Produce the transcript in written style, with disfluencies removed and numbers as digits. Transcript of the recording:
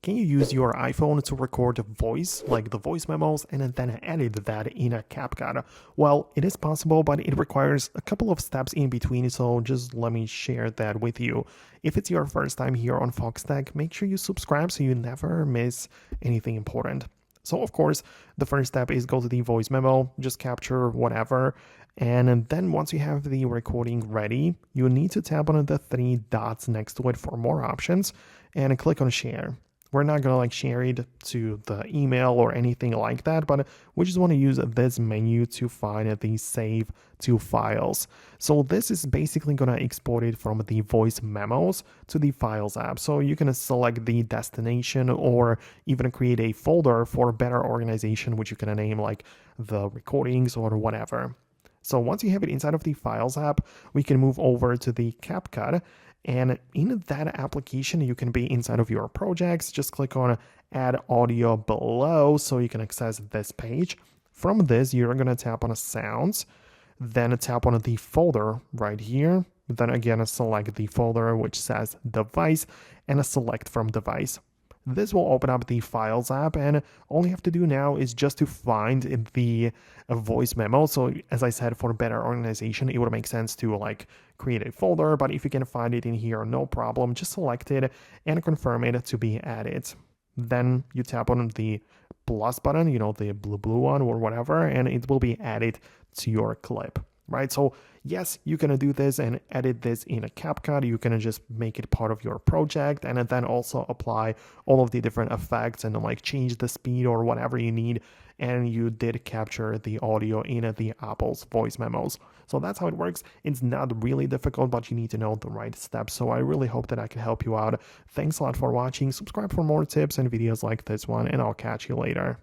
Can you use your iPhone to record voice, like the voice memos, and then edit that in a Capcut? Well, it is possible, but it requires a couple of steps in between, so just let me share that with you. If it's your first time here on Foxtecc, make sure you subscribe so you never miss anything important. So of course, the first step is go to the voice memo, just capture whatever, and then once you have the recording ready, you need to tap on the three dots next to it for more options and click on share. We're not going to share it to the email or anything like that, but we just want to use this menu to find the save to files. So this is basically going to export it from the voice memos to the files app. So you can select the destination or even create a folder for better organization, which you can name like the recordings or whatever. So once you have it inside of the Files app, we can move over to the Capcut. And in that application, you can be inside of your projects. Just click on Add Audio below so you can access this page. From this, you're going to tap on Sounds, then tap on the folder right here. Then again, select the folder which says Device and select from Device. This will open up the Files app, and all you have to do now is just to find the voice memo. So as I said, for better organization, it would make sense to create a folder, but if you can find it in here, no problem. Just select it and confirm it to be added. Then you tap on the plus button, the blue one or whatever, and it will be added to your clip. Right, so yes, you can do this and edit this in a Capcut. You can just make it part of your project and then also apply all of the different effects and change the speed or whatever you need. And you did capture the audio in the Apple's voice memos. So that's how it works. It's not really difficult, but you need to know the right steps. So I really hope that I can help you out. Thanks a lot for watching. Subscribe for more tips and videos like this one, and I'll catch you later.